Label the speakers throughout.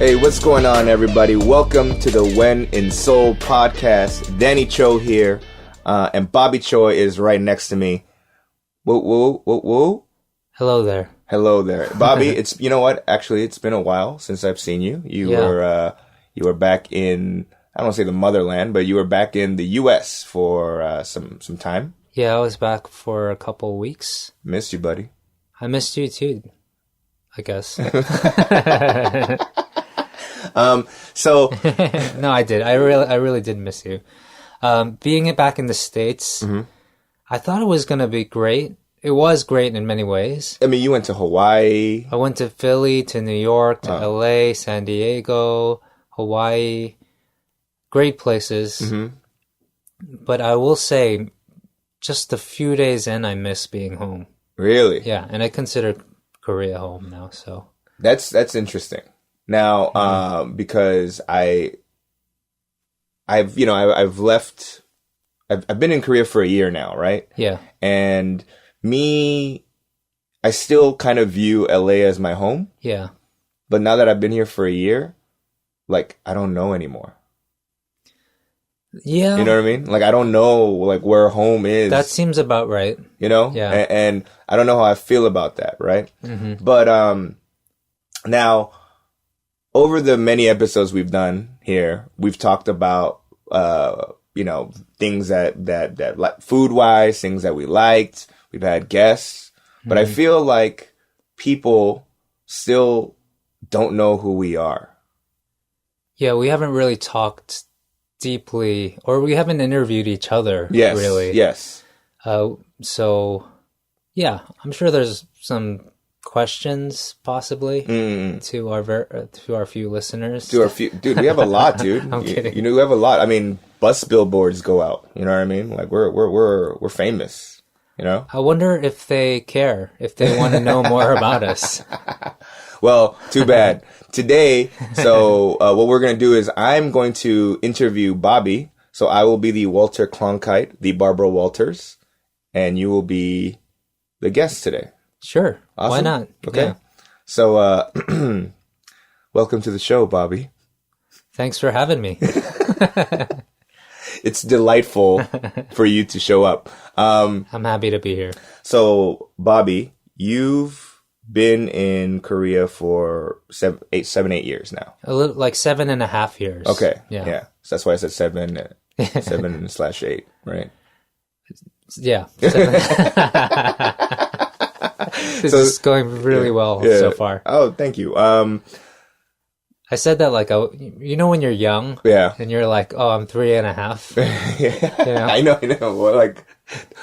Speaker 1: Hey, what's going on, everybody? Welcome to the When in Seoul podcast. Danny Cho here, and Bobby Choy is right next to me. Whoa.
Speaker 2: Hello there.
Speaker 1: Hello there. Bobby, it's, you know what? Actually, it's been a while since I've seen you. You were back in, I don't want to say the motherland, but you were back in the U.S. for some time.
Speaker 2: Yeah, I was back for a couple weeks.
Speaker 1: Missed you, buddy.
Speaker 2: I missed you too, I guess.
Speaker 1: So
Speaker 2: no, I did. I really did miss you. Being back in the States, I thought it was going to be great. It was great in many ways.
Speaker 1: I mean, you went to Hawaii.
Speaker 2: I went to Philly, to New York, to LA, San Diego, Hawaii. Great places. But I will say, just a few days in, I miss being home.
Speaker 1: Really?
Speaker 2: Yeah, and I consider Korea home now, so.
Speaker 1: That's interesting. Now, because I've been in Korea for a year now, right?
Speaker 2: Yeah.
Speaker 1: And I still kind of view LA as my home.
Speaker 2: Yeah.
Speaker 1: But now that I've been here for a year, like, I don't know anymore.
Speaker 2: Yeah.
Speaker 1: You know what I mean? Like, I don't know, like, where home is.
Speaker 2: That seems about right.
Speaker 1: You know?
Speaker 2: Yeah.
Speaker 1: And I don't know how I feel about that, right? But, now, over the many episodes we've done here, we've talked about, things that like food-wise, things that we liked. We've had guests. But I feel like people still don't know who we are.
Speaker 2: Yeah, we haven't really talked deeply, or we haven't interviewed each other.
Speaker 1: Yes,
Speaker 2: really.
Speaker 1: Yes. So,
Speaker 2: yeah, I'm sure there's some questions possibly to our few listeners.
Speaker 1: Dude, we have a lot, dude.
Speaker 2: I'm kidding.
Speaker 1: We have a lot. I mean, bus billboards go out. You know what I mean? Like we're famous. You know.
Speaker 2: I wonder if they care, if they want to know more about us.
Speaker 1: Well, too bad. Today, so what we're going to do is I'm going to interview Bobby. So I will be the Walter Cronkite, the Barbara Walters, and you will be the guest today.
Speaker 2: Sure.
Speaker 1: Awesome.
Speaker 2: Why not?
Speaker 1: Okay.
Speaker 2: Yeah.
Speaker 1: So, welcome to the show, Bobby.
Speaker 2: Thanks for having me.
Speaker 1: It's delightful for you to show up.
Speaker 2: I'm happy to be here. So,
Speaker 1: Bobby, you've been in Korea for 8 years now.
Speaker 2: A little, like 7.5 years.
Speaker 1: Okay.
Speaker 2: Yeah.
Speaker 1: So that's why I said 7/8, right?
Speaker 2: Yeah. This is going really well so far.
Speaker 1: Oh, thank you.
Speaker 2: I said that like, when you're young, and you're like, oh, I'm 3.5.
Speaker 1: Yeah.
Speaker 2: You know?
Speaker 1: I know. Well, like,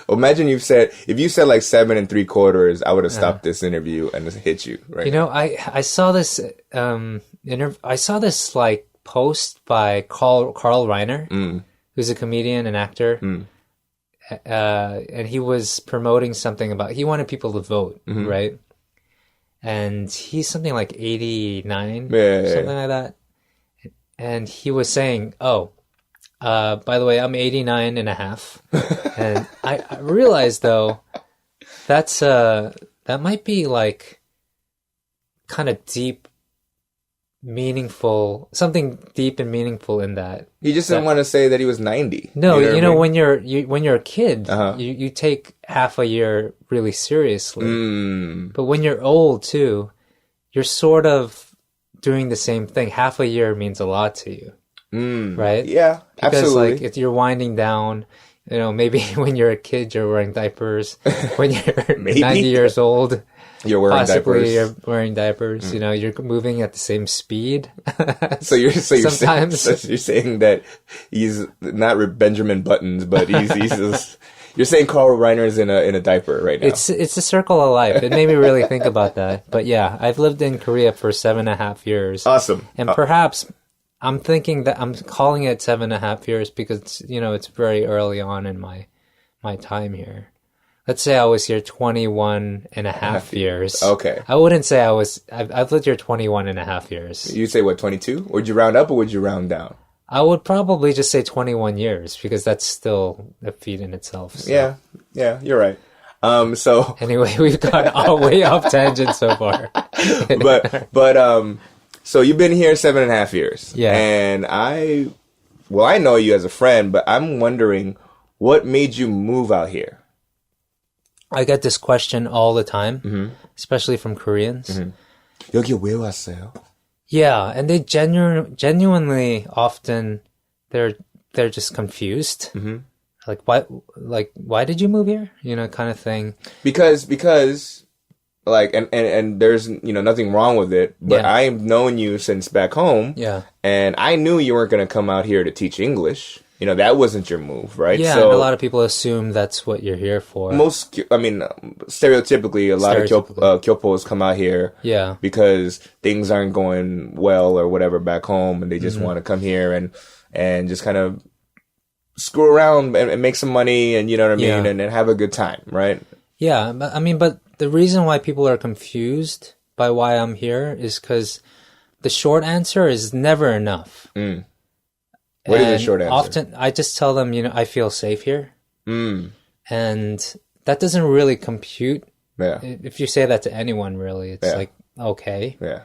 Speaker 1: imagine if you said like 7 3/4, I would have stopped this interview and just hit you, right?
Speaker 2: You know, I saw this, I saw this like post by Carl Reiner, who's a comedian and actor. And he was promoting something about, he wanted people to vote, right? And he's something like 89, something like that. And he was saying, by the way, I'm 89.5. And I realized though, that might be like kind of deep, meaningful, something deep and meaningful in that.
Speaker 1: He just didn't want to say that he was 90.
Speaker 2: No,
Speaker 1: you know
Speaker 2: when you're a kid, you take half a year really seriously. But when you're old too, you're sort of doing the same thing. Half a year means a lot to you, right?
Speaker 1: Yeah,
Speaker 2: because
Speaker 1: absolutely.
Speaker 2: Like if you're winding down, maybe when you're a kid you're wearing diapers. When you're 90 years old,
Speaker 1: you're wearing
Speaker 2: possibly
Speaker 1: diapers.
Speaker 2: You're wearing diapers. You're moving at the same speed.
Speaker 1: So you're
Speaker 2: sometimes
Speaker 1: saying that he's not Benjamin Buttons, but he's you're saying Carl Reiner's in a diaper right now.
Speaker 2: It's a circle of life. It made me really think about that. But yeah, I've lived in Korea for 7.5 years.
Speaker 1: Awesome.
Speaker 2: And perhaps I'm thinking that I'm calling it 7.5 years because it's very early on in my time here. Let's say I was here 21.5 years.
Speaker 1: Okay.
Speaker 2: I wouldn't say I've lived here 21.5 years.
Speaker 1: You'd say what, 22? Would you round up or would you round down?
Speaker 2: I would probably just say 21 years because that's still a feat in itself. So.
Speaker 1: Yeah, you're right. So
Speaker 2: anyway, we've gone all way off tangent so far.
Speaker 1: but So you've been here 7.5 years.
Speaker 2: Yeah.
Speaker 1: And I know you as a friend, but I'm wondering what made you move out here?
Speaker 2: I get this question all the time, especially from Koreans.
Speaker 1: 여기 왜 왔어요?
Speaker 2: Yeah, and they genuinely often they're just confused. Like why did you move here? You know, kind of thing.
Speaker 1: Because like and there's nothing wrong with it, but I've known you since back home.
Speaker 2: Yeah.
Speaker 1: And I knew you weren't going to come out here to teach English. You know, that wasn't your move, right?
Speaker 2: Yeah,
Speaker 1: so
Speaker 2: and a lot of people assume that's what you're here for.
Speaker 1: Stereotypically, a lot of Kyopos come out here because things aren't going well or whatever back home, and they just want to come here and just kind of screw around and make some money, and you know what I mean, and have a good time, right?
Speaker 2: Yeah, but the reason why people are confused by why I'm here is because the short answer is never enough.
Speaker 1: What is the short answer?
Speaker 2: Often, I just tell them, I feel safe here. And that doesn't really compute.
Speaker 1: Yeah.
Speaker 2: If you say that to anyone, really, it's like, okay.
Speaker 1: Yeah.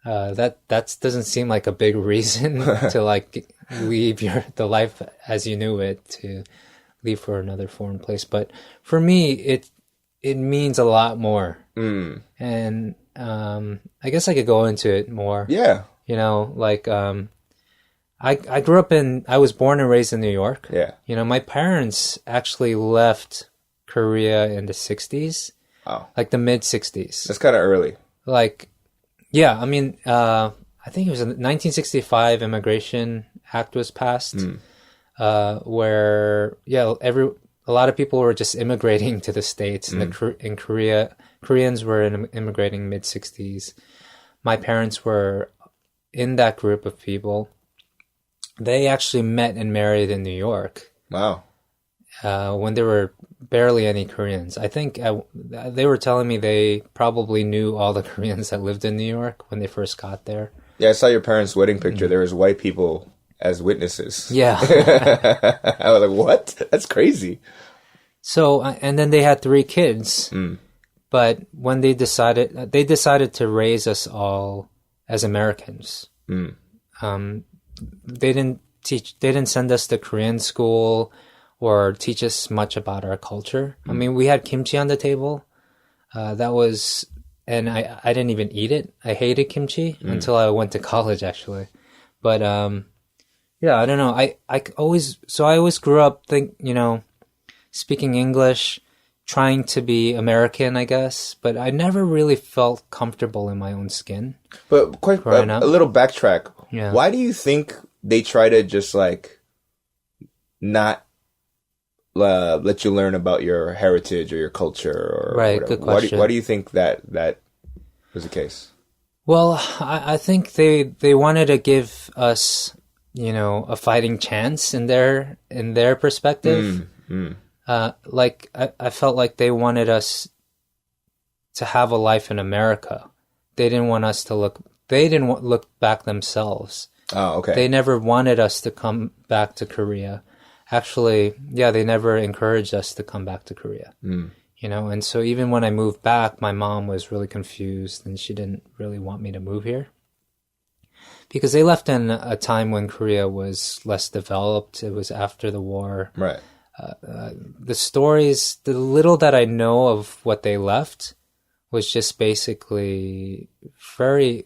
Speaker 2: That doesn't seem like a big reason to like leave the life as you knew it, to leave for another foreign place. But for me, it means a lot more. And I guess I could go into it more.
Speaker 1: Yeah.
Speaker 2: I was born and raised in New York.
Speaker 1: Yeah.
Speaker 2: My parents actually left Korea in the 60s.
Speaker 1: Oh.
Speaker 2: Like the mid 60s.
Speaker 1: That's kind of early.
Speaker 2: Like, yeah, I think it was in 1965 Immigration Act was passed, where, a lot of people were just immigrating to the States. In Korea, Koreans were immigrating mid 60s. My parents were in that group of people. They actually met and married in New York.
Speaker 1: Wow.
Speaker 2: When there were barely any Koreans. I think they were telling me they probably knew all the Koreans that lived in New York when they first got there.
Speaker 1: Yeah, I saw your parents' wedding picture. There was white people as witnesses.
Speaker 2: Yeah.
Speaker 1: I was like, what? That's crazy.
Speaker 2: So, and then they had 3 kids. But when they decided to raise us all as Americans. They didn't send us to Korean school or teach us much about our culture. I mean, we had kimchi on the table. And I didn't even eat it. I hated kimchi until I went to college, actually. But, I don't know. I always grew up speaking English, trying to be American, I guess, but I never really felt comfortable in my own skin.
Speaker 1: But quite a little backtrack.
Speaker 2: Yeah.
Speaker 1: Why do you think they try to just like not let you learn about your heritage or your culture or
Speaker 2: right?
Speaker 1: whatever?
Speaker 2: Good question.
Speaker 1: Why do you think that was the case?
Speaker 2: Well, I think they wanted to give us, a fighting chance in their perspective. Like I felt like they wanted us to have a life in America. They didn't want us to look. They didn't look back themselves.
Speaker 1: Oh, okay.
Speaker 2: They never wanted us to come back to Korea. Actually, they never encouraged us to come back to Korea. And so even when I moved back, my mom was really confused and she didn't really want me to move here. Because they left in a time when Korea was less developed. It was after the war.
Speaker 1: Right.
Speaker 2: The stories, the little that I know of what they left was just basically very,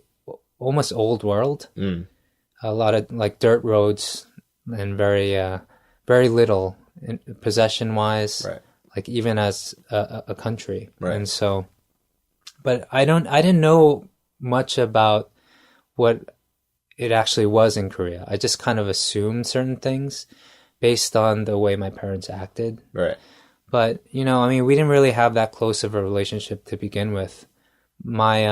Speaker 2: almost old world. A lot of like dirt roads and very, very little possession-wise. Right. Like even as a country. Right. And so, but I didn't know much about what it actually was in Korea. I just kind of assumed certain things based on the way my parents acted.
Speaker 1: Right.
Speaker 2: But, we didn't really have that close of a relationship to begin with. My,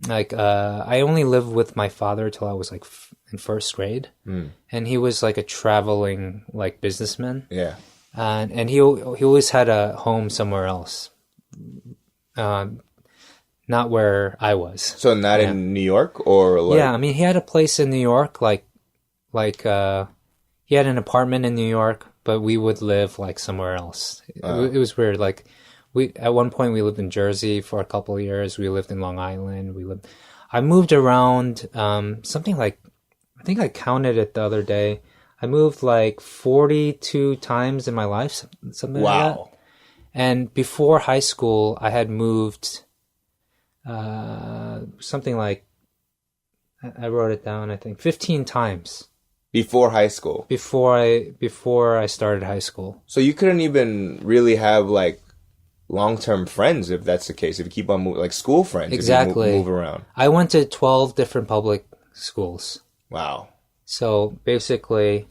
Speaker 2: I only lived with my father till I was like in first grade. And he was like a traveling like businessman. Yeah. And he always had a home somewhere else. Not where I was.
Speaker 1: So not in New York or like...
Speaker 2: Yeah, he had a place in New York, like he had an apartment in New York, but we would live like somewhere else. It was weird. Like at one point we lived in Jersey for a couple of years. We lived in Long Island. I moved around something like, I think I counted it the other day. I moved like 42 times in my life, something like that.
Speaker 1: Wow.
Speaker 2: And before high school, I had moved something like, I wrote it down, I think 15 times.
Speaker 1: Before high school?
Speaker 2: Before I started high school.
Speaker 1: So you couldn't even really have like long-term friends if that's the case, if you keep on moving, like school friends.
Speaker 2: Exactly.
Speaker 1: If you move around.
Speaker 2: I went to 12 different public schools.
Speaker 1: Wow.
Speaker 2: So basically,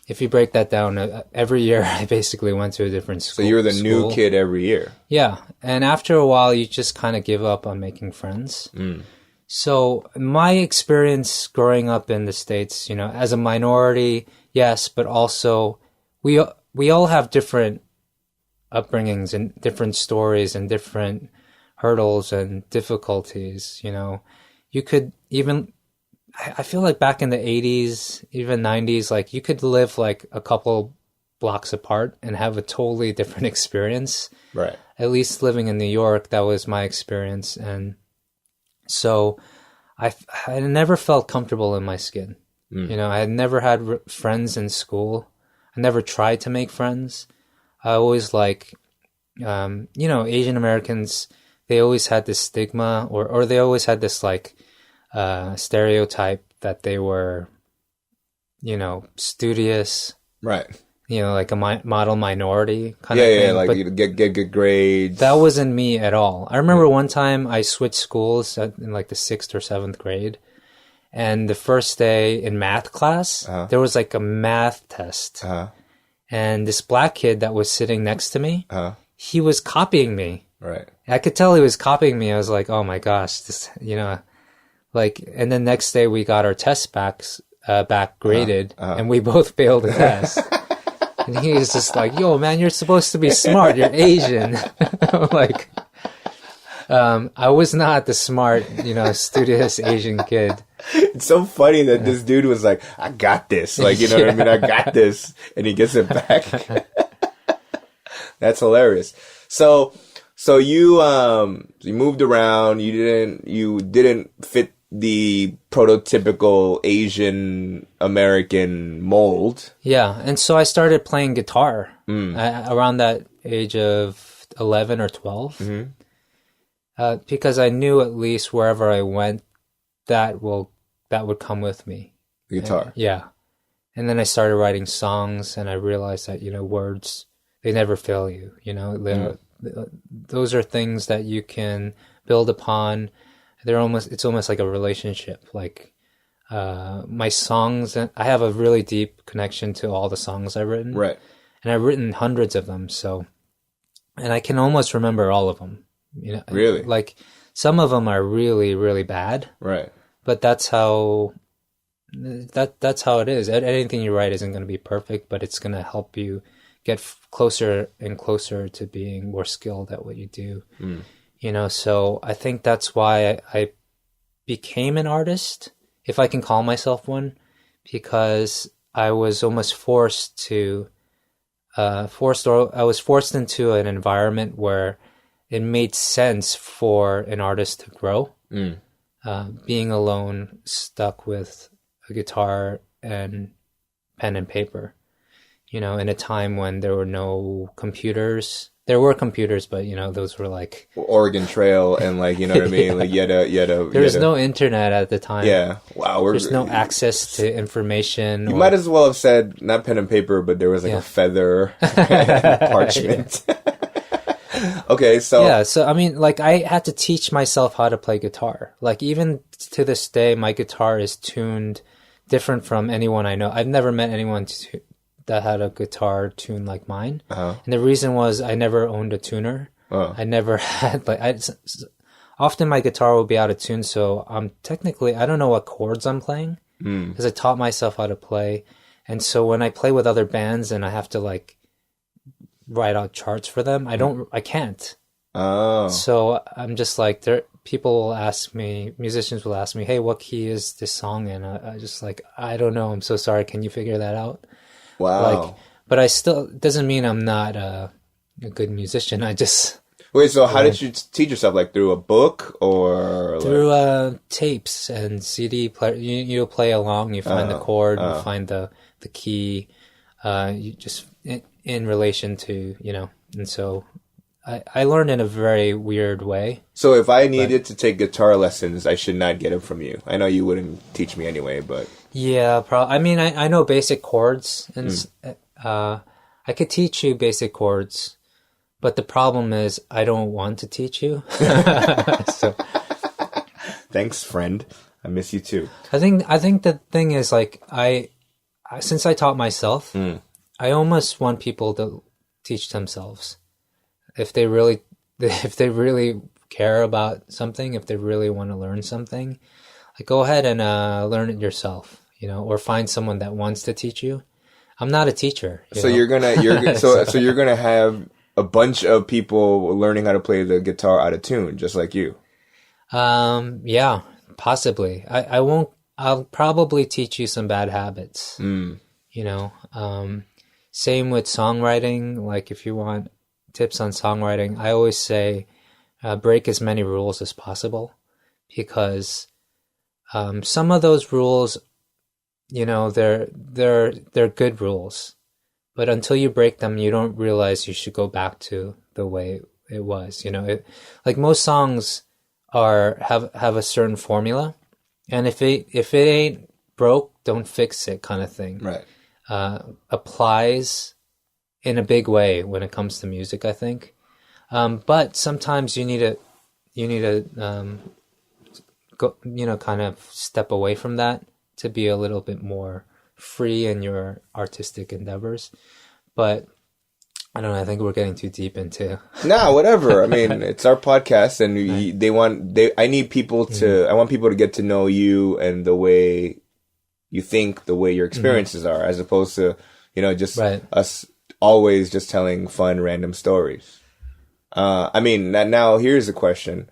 Speaker 2: if you break that down, every year I basically went to a different school.
Speaker 1: So you were the new kid every year.
Speaker 2: Yeah. And after a while, you just kind of give up on making friends. So my experience growing up in the States, you know, as a minority, yes, but also we all have different upbringings and different stories and different hurdles and difficulties, you know. You could even, I feel like back in the 80s, even 90s, like you could live like a couple blocks apart and have a totally different experience.
Speaker 1: Right.
Speaker 2: At least living in New York, that was my experience. And so I never felt comfortable in my skin. You know, I had never had friends in school. I never tried to make friends. I always like, you know, Asian Americans, they always had this stigma or they always had this like stereotype that they were, you know, studious.
Speaker 1: Right.
Speaker 2: You know, like a model minority kind of thing.
Speaker 1: Yeah, like
Speaker 2: but
Speaker 1: you get good grades.
Speaker 2: that wasn't me at all. I remember one time I switched schools in like the 6th or 7th grade. And the first day in math class, there was like a math test. And this black kid that was sitting next to me, he was copying me.
Speaker 1: Right.
Speaker 2: I could tell he was copying me. I was like, oh my gosh, this, you know, like, and then next day we got our tests back graded and we both failed the test. And he was just like, yo, man, you're supposed to be smart. You're Asian. I'm like, I was not the smart, you know, studious Asian kid.
Speaker 1: It's so funny that this dude was like, I got this. Like, you know what I mean? I got this. And he gets it back. That's hilarious. So you moved around. You didn't fit the prototypical Asian American mold.
Speaker 2: Yeah. And so I started playing guitar around that age of 11 or 12. Because I knew at least wherever I went, that would come with me.
Speaker 1: The guitar.
Speaker 2: Yeah. And then I started writing songs and I realized that, you know, words, they never fail you. You know, those are things that you can build upon. It's almost like a relationship. Like, my songs, I have a really deep connection to all the songs I've written.
Speaker 1: Right.
Speaker 2: And I've written hundreds of them. So, and I can almost remember all of them. You know,
Speaker 1: really?
Speaker 2: Like some of them are really, really bad.
Speaker 1: Right.
Speaker 2: But that's how it is. Anything you write isn't going to be perfect, but it's going to help you get closer and closer to being more skilled at what you do. You know, so I think that's why I became an artist, if I can call myself one, because I was almost I was forced into an environment where it made sense for an artist to grow. Being alone, stuck with a guitar and pen and paper, you know, in a time when there were no computers. There were computers, but, you know, those were like...
Speaker 1: Oregon Trail and like, you know what I mean? Like,
Speaker 2: there was no internet at the time.
Speaker 1: Yeah. Wow.
Speaker 2: There's no access to information.
Speaker 1: You might as well have said, not pen and paper, but there was like a feather and parchment. Okay, so...
Speaker 2: Yeah, so, I mean, like, I had to teach myself how to play guitar. Like, even to this day, my guitar is tuned different from anyone I know. I've never met anyone that had a guitar tuned like mine. And the reason was I never owned a tuner. I never had, like, often my guitar will be out of tune, so technically, I don't know what chords I'm playing, because I taught myself how to play. And so when I play with other bands and I have to, like, write out charts for them, I can't. So I'm just like, musicians will ask me, hey, what key is this song in? I just like, I don't know, I'm so sorry, can you figure that out?
Speaker 1: Wow.
Speaker 2: Like, but I still, doesn't mean I'm not a good musician. I just
Speaker 1: Wait, so how did you teach yourself? Like through a book or
Speaker 2: through tapes and CD player? You play along. You find the chord. You find the key. You just in relation to and so I learned in a very weird way.
Speaker 1: So if I needed to take guitar lessons, I should not get them from you. I know you wouldn't teach me anyway, but
Speaker 2: yeah, I mean, I know basic chords, and I could teach you basic chords, but the problem is I don't want to teach you. So,
Speaker 1: thanks, friend. I miss you too.
Speaker 2: I think the thing is like since I taught myself, I almost want people to teach themselves. If they really care about something, if they really want to learn something, like go ahead and learn it yourself, or find someone that wants to teach you. I'm not a teacher.
Speaker 1: So you're gonna have a bunch of people learning how to play the guitar out of tune, just like you.
Speaker 2: Yeah, possibly. I won't. I'll probably teach you some bad habits. Same with songwriting. Like if you want tips on songwriting, I always say break as many rules as possible, because some of those rules, they're good rules, but until you break them, you don't realize you should go back to the way it was. Like most songs have a certain formula, and if it ain't broke, don't fix it, kind of thing.
Speaker 1: Right.
Speaker 2: Applies in a big way when it comes to music, I think. But sometimes you need to go, kind of step away from that to be a little bit more free in your artistic endeavors. But I don't know. I think we're getting too deep into.
Speaker 1: Nah, whatever. I mean, it's our podcast, and I want people to get to know you and the way you think, the way your experiences are, as opposed to just us always just telling fun random stories. I mean, now here's a question.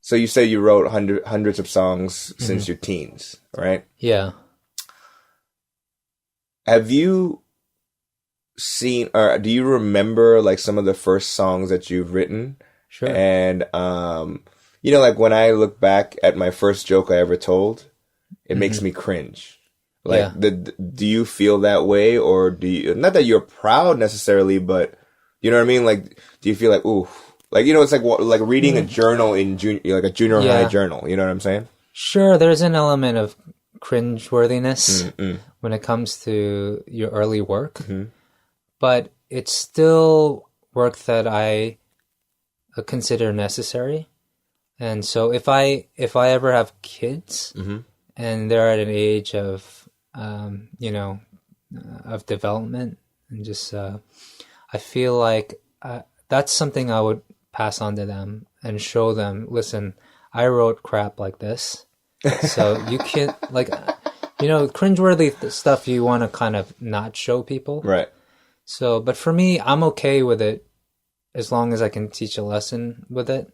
Speaker 1: So you say you wrote hundreds of songs since your teens, right?
Speaker 2: Yeah.
Speaker 1: Have you seen, or do you remember like some of the first songs that you've written?
Speaker 2: Sure.
Speaker 1: And, like when I look back at my first joke I ever told, it makes me cringe. Like, do you feel that way, or do you, not that you're proud necessarily, but you know what I mean? Like, do you feel like, ooh, like, it's like reading a journal in a junior high journal. You know what I'm saying?
Speaker 2: Sure. There's an element of cringeworthiness when it comes to your early work, but it's still work that I consider necessary. And so if I ever have kids and they're at an age of, of development, and just, I feel like that's something I would pass on to them and show them, listen, I wrote crap like this. So you can't, like, cringeworthy stuff you want to kind of not show people.
Speaker 1: Right.
Speaker 2: So, but for me, I'm okay with it as long as I can teach a lesson with it.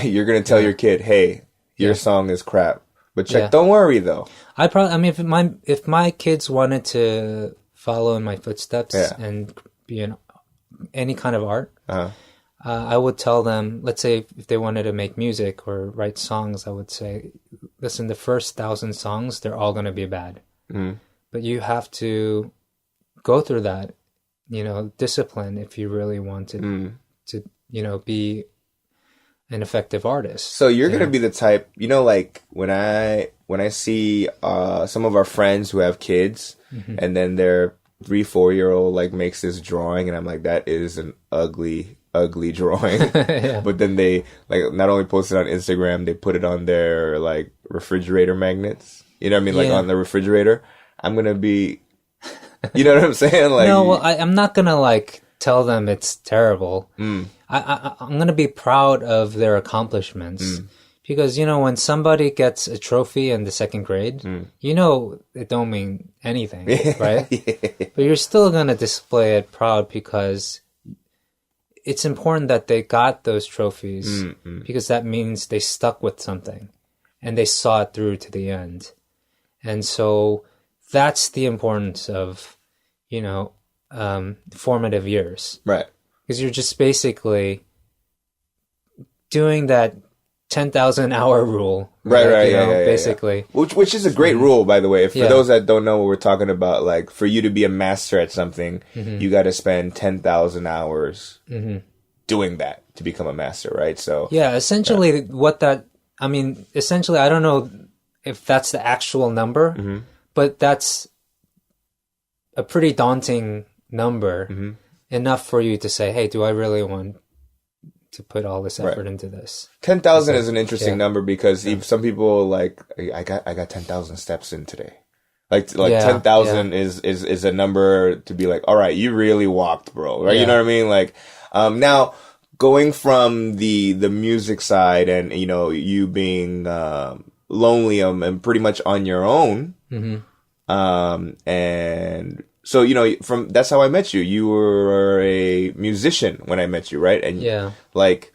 Speaker 1: You're going to tell your kid, hey, your song is crap. But don't worry though.
Speaker 2: If my kids wanted to follow in my footsteps and be in any kind of art, I would tell them, let's say if they wanted to make music or write songs, I would say, listen, the first 1,000 songs, they're all going to be bad. But you have to go through that, discipline if you really want to be an effective artist.
Speaker 1: So you're going to be the type, like when I see some of our friends who have kids and then their 3-4-year-old like makes this drawing and I'm like, that is an ugly drawing. But then they like not only post it on Instagram, they put it on their like refrigerator magnets. You know what I mean? Like on the refrigerator. I'm going to be, you know what I'm saying? Like,
Speaker 2: no, well, I'm not going to like tell them it's terrible. I'm going to be proud of their accomplishments because, when somebody gets a trophy in the second grade, it don't mean anything, right? But you're still going to display it proud because it's important that they got those trophies because that means they stuck with something and they saw it through to the end. And so that's the importance of, formative years.
Speaker 1: Right.
Speaker 2: Because you're just basically doing that 10,000 hour rule.
Speaker 1: Right,
Speaker 2: basically.
Speaker 1: Yeah. Which is a great rule, by the way. For those that don't know what we're talking about, like, for you to be a master at something, you got to spend 10,000 hours doing that to become a master, right? So
Speaker 2: yeah, essentially essentially, I don't know if that's the actual number, but that's a pretty daunting number, enough for you to say, hey, do I really want to put all this effort into this?
Speaker 1: 10,000 is an interesting number because some people like, I got 10,000 steps in today. Like 10,000 is a number to be like, all right, you really walked, bro. Right? You know what I mean? Like, now going from the music side and, you know, you being, lonely, and pretty much on your own. And so, you know, that's how I met you. You were a musician when I met you, right? And like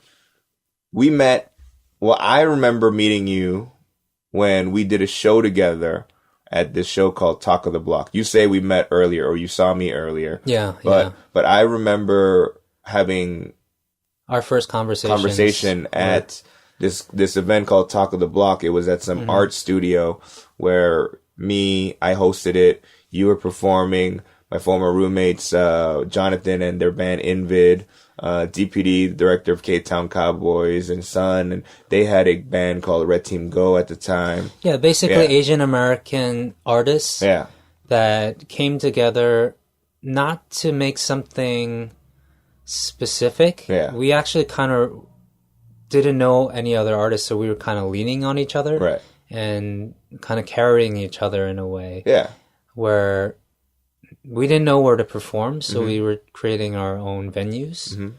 Speaker 1: we met, well, I remember meeting you when we did a show together at this show called Talk of the Block. You say we met earlier or you saw me earlier. But I remember having
Speaker 2: our first conversation
Speaker 1: at this event called Talk of the Block. It was at some art studio where I hosted it. You were performing. My former roommates, Jonathan and their band Invid, DPD, director of K-Town Cowboys and Son, and they had a band called Red Team Go at the time.
Speaker 2: Yeah, basically Asian American artists that came together not to make something specific. We actually kind of didn't know any other artists, so we were kind of leaning on each other and kind of carrying each other in a way where we didn't know where to perform, so we were creating our own venues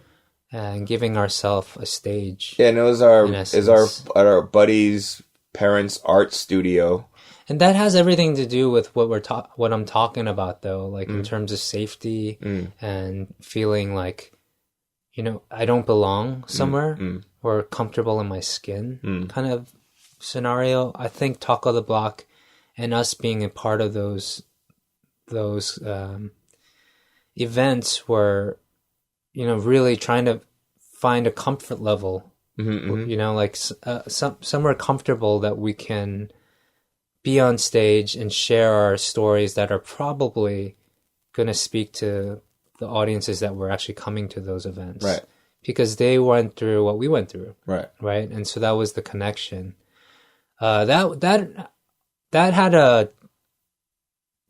Speaker 2: and giving ourselves a stage.
Speaker 1: Yeah, and it was our buddy's parents' art studio.
Speaker 2: And that has everything to do with what I'm talking about, though, like in terms of safety and feeling like, you know, I don't belong somewhere or comfortable in my skin kind of scenario. I think Talk of the Block and us being a part of those events were, you know, really trying to find a comfort level, you know, like somewhere comfortable that we can be on stage and share our stories that are probably going to speak to the audiences that were actually coming to those events.
Speaker 1: Right.
Speaker 2: Because they went through what we went through.
Speaker 1: Right.
Speaker 2: Right. And so that was the connection. That had a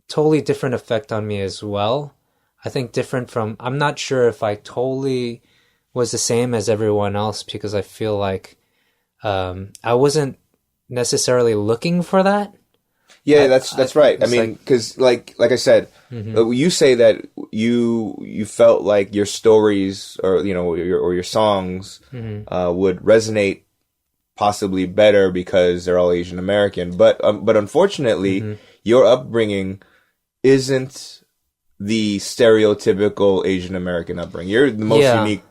Speaker 2: totally different effect on me as well. I think different from, I'm not sure if I totally was the same as everyone else, because I feel like I wasn't necessarily looking for that.
Speaker 1: Yeah, that's right. I mean, because like I said, you say that you felt like your stories or, you know, your songs would resonate possibly better because they're all Asian American, but unfortunately, your upbringing isn't the stereotypical Asian American upbringing. You're the most unique.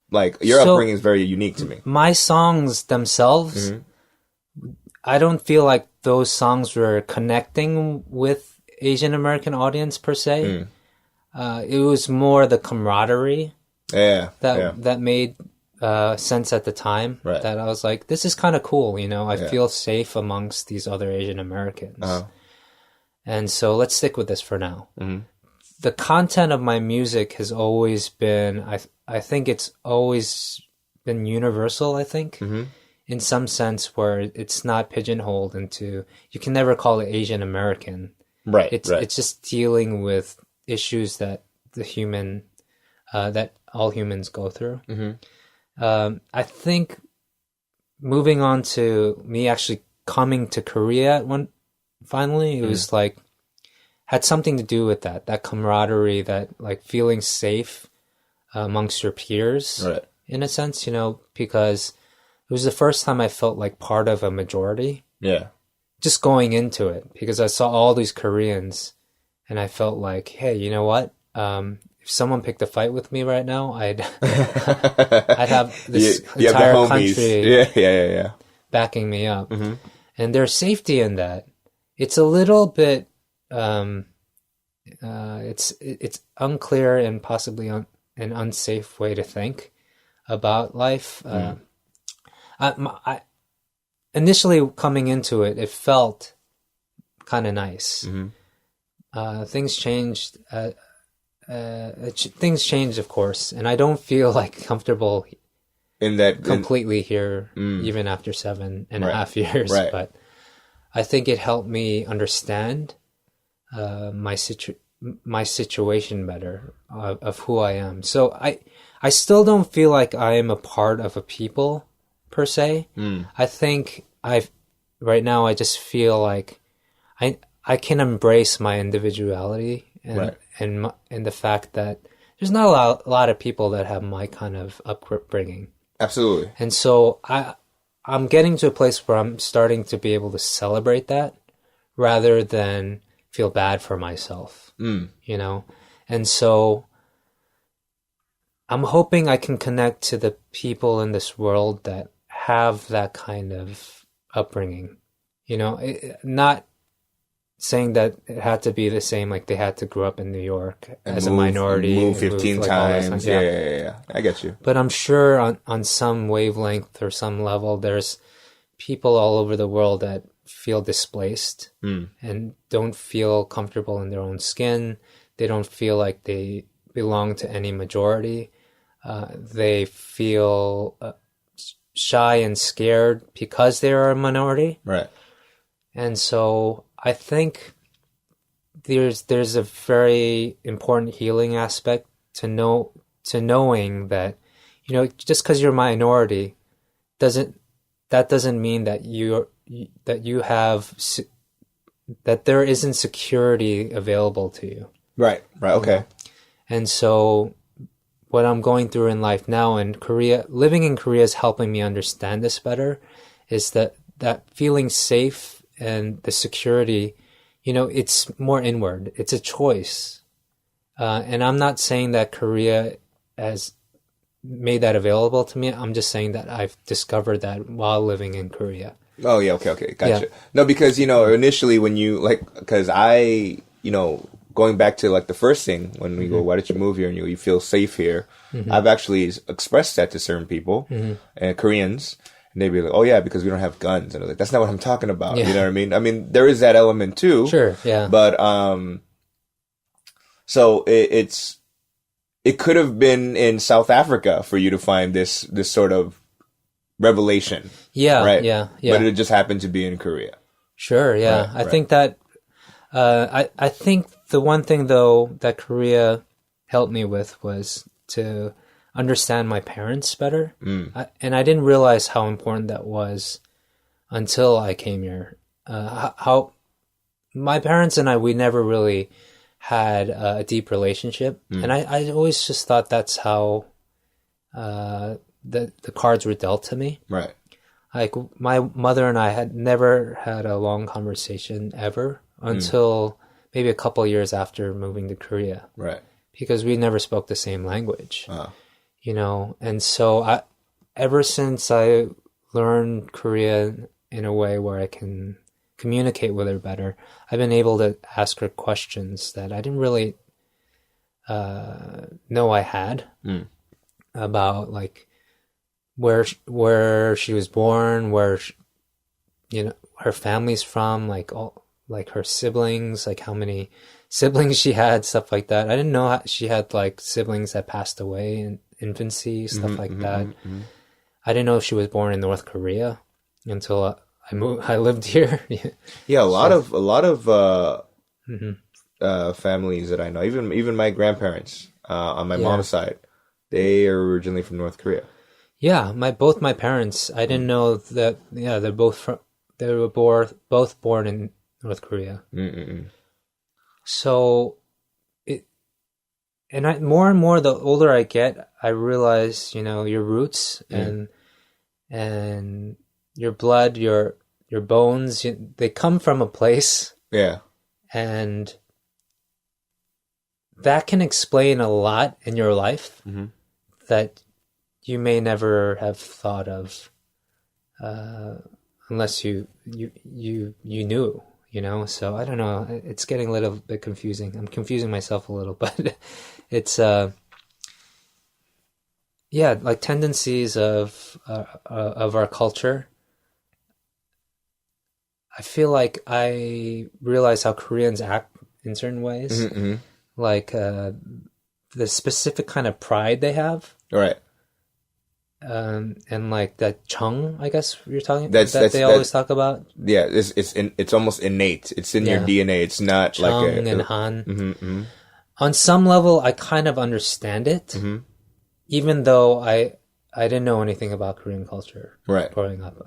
Speaker 1: Like your upbringing is very unique to me.
Speaker 2: My songs themselves, I don't feel like those songs were connecting with Asian American audience per se. It was more the camaraderie that made sense at the time. Right. That I was like, this is kind of cool, you know. I feel safe amongst these other Asian Americans, and so let's stick with this for now. The content of my music has always been, I think it's always been universal. I think. In some sense, where it's not pigeonholed into, you can never call it Asian American. Right. It's just dealing with issues that that all humans go through. I think moving on to me actually coming to Korea finally, it was like, had something to do with that camaraderie, that like feeling safe amongst your peers, in a sense, you know, because it was the first time I felt like part of a majority. Yeah. Just going into it, because I saw all these Koreans and I felt like, hey, you know what? If someone picked a fight with me right now, I'd have this entire country backing me up. And there's safety in that. It's a little bit, it's unclear and possibly an unsafe way to think about life. I initially coming into it, it felt kind of nice. Things changed. Things changed, of course, and I don't feel like comfortable
Speaker 1: in that
Speaker 2: completely here, even after 7.5 years.
Speaker 1: Right.
Speaker 2: But I think it helped me understand my situation better of who I am. So I still don't feel like I am a part of a people per se. I think right now I just feel like I can embrace my individuality and the fact that there's not a lot of people that have my kind of upbringing.
Speaker 1: Absolutely.
Speaker 2: And so I'm getting to a place where I'm starting to be able to celebrate that rather than feel bad for myself, you know? And so I'm hoping I can connect to the people in this world that have that kind of upbringing, you know, not saying that it had to be the same, like they had to grow up in New York as a minority.
Speaker 1: Move 15 times. Yeah. I get you.
Speaker 2: But I'm sure on some wavelength or some level, there's people all over the world that feel displaced and don't feel comfortable in their own skin. They don't feel like they belong to any majority. They feel shy and scared because they are a minority.
Speaker 1: Right.
Speaker 2: And so I think there's a very important healing aspect to knowing that, you know, just because you're a minority doesn't mean that that there isn't security available to you.
Speaker 1: Right. Okay.
Speaker 2: Yeah. And so what I'm going through in life now in Korea, living in Korea is helping me understand this better, is that feeling safe and the security, you know, it's more inward. It's a choice. And I'm not saying that Korea has made that available to me. I'm just saying that I've discovered that while living in Korea.
Speaker 1: Oh, yeah. Okay. Gotcha.
Speaker 2: Yeah.
Speaker 1: No, because, you know, initially when you, because you know, going back to like the first thing when we go, why did you move here and you feel safe here? I've actually expressed that to certain people and Koreans. And they'd be like, oh, yeah, because we don't have guns. And I was like, that's not what I'm talking about. Yeah. You know what I mean? I mean, there is that element too.
Speaker 2: Sure, yeah.
Speaker 1: But, so it could have been in South Africa for you to find this sort of revelation.
Speaker 2: Yeah,
Speaker 1: right?
Speaker 2: Yeah.
Speaker 1: But it just happened to be in Korea.
Speaker 2: Sure, yeah.
Speaker 1: Right.
Speaker 2: I think that, I think the one thing though that Korea helped me with was to understand my parents better. And I didn't realize how important that was until I came here. How my parents and we never really had a deep relationship. And I always just thought that's how the cards were dealt to me.
Speaker 1: Right.
Speaker 2: Like my mother and I had never had a long conversation ever until maybe a couple of years after moving to Korea.
Speaker 1: Right.
Speaker 2: Because we never spoke the same language.
Speaker 1: Uh-huh.
Speaker 2: You know, and so ever since I learned Korean in a way where I can communicate with her better, I've been able to ask her questions that I didn't really know I had about, like where she was born, where you know her family's from, like her siblings, like how many siblings she had, stuff like that. I didn't know she had like siblings that passed away in infancy, stuff like that. I didn't know she was born in North Korea until I lived here.
Speaker 1: Yeah, a lot of families that I know, even my grandparents on my mom's side, they are originally from North Korea.
Speaker 2: Yeah, both my parents. I didn't know that. Yeah, they were both born in North Korea. So more and more, the older I get, I realize, you know, your roots and your blood, your bones, they come from a place.
Speaker 1: Yeah.
Speaker 2: And that can explain a lot in your life that you may never have thought of unless you knew. You know, so I don't know. It's getting a little bit confusing. I'm confusing myself a little, but it's yeah, like tendencies of our culture. I feel like I realize how Koreans act in certain ways, like the specific kind of pride they have,
Speaker 1: Right?
Speaker 2: and like that chung, I guess you're talking that they always talk about.
Speaker 1: Yeah, it's almost innate. It's in your DNA. It's not
Speaker 2: chung
Speaker 1: like
Speaker 2: and han. On some level, I kind of understand it, even though I didn't know anything about Korean culture growing up,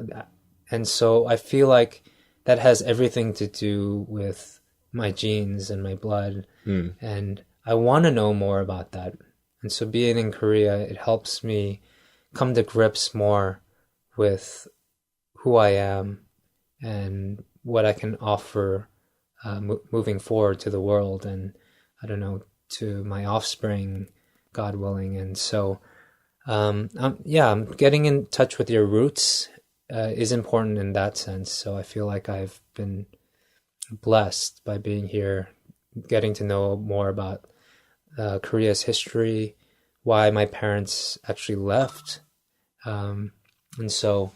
Speaker 2: and so I feel like that has everything to do with my genes and my blood, and I want to know more about that. And so being in Korea, it helps me come to grips more with who I am and what I can offer moving forward to the world, and I don't know, to my offspring, God willing. And so, I'm getting in touch with your roots is important in that sense. So I feel like I've been blessed by being here, getting to know more about Korea's history, why my parents actually left. And so,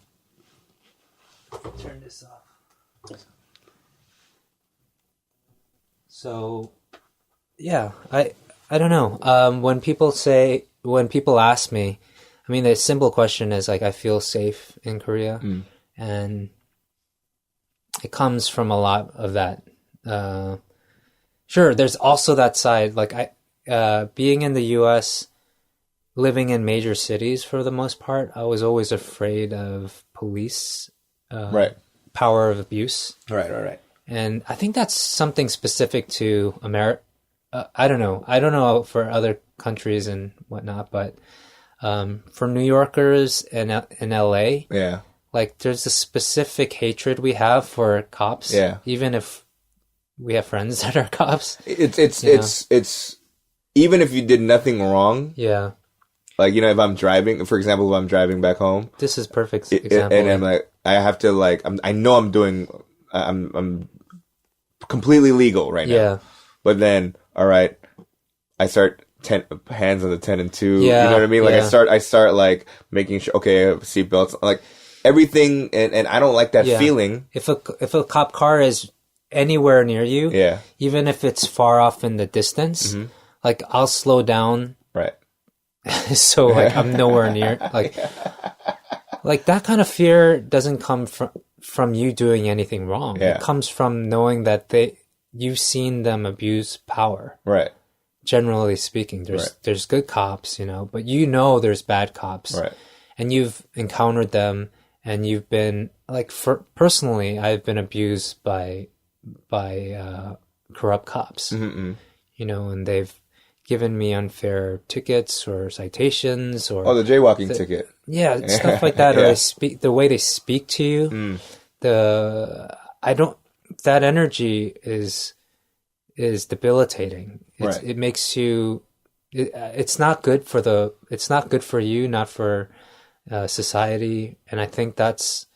Speaker 2: turn this off. So, yeah, I don't know. When people ask me, I mean, the simple question is like, I feel safe in Korea, and it comes from a lot of that. Sure, there's also that side, like being in the U.S., living in major cities for the most part, I was always afraid of police, power of abuse.
Speaker 1: Right.
Speaker 2: And I think that's something specific to America. I don't know for other countries and whatnot, but for New Yorkers in LA, like there's a specific hatred we have for cops. Yeah. Even if we have friends that are cops.
Speaker 1: It's even if you did nothing wrong.
Speaker 2: Yeah.
Speaker 1: Like, you know, if I'm driving, for example, if I'm driving back home.
Speaker 2: This is perfect example.
Speaker 1: And I'm like, I have to like, I know I'm completely legal right now. Yeah. But then, all right, I start hands on the 10 and 2. Yeah, you know what I mean? Like I start like making sure, okay, I have seatbelts, like everything. And I don't like that feeling.
Speaker 2: If a cop car is anywhere near you, even if it's far off in the distance, like I'll slow down.
Speaker 1: Right.
Speaker 2: So like I'm nowhere near, like that kind of fear doesn't come from you doing anything wrong. Yeah. It comes from knowing that you've seen them abuse power.
Speaker 1: Right.
Speaker 2: Generally speaking, there's good cops, you know, but you know there's bad cops.
Speaker 1: Right.
Speaker 2: And you've encountered them, and you've been like, personally, I've been abused by corrupt cops. You know, and they've given me unfair tickets or citations or
Speaker 1: the jaywalking ticket.
Speaker 2: Yeah, stuff like that. Or the way they speak to you. That energy is debilitating. It makes you. It's not good for you, not for society, and I think that's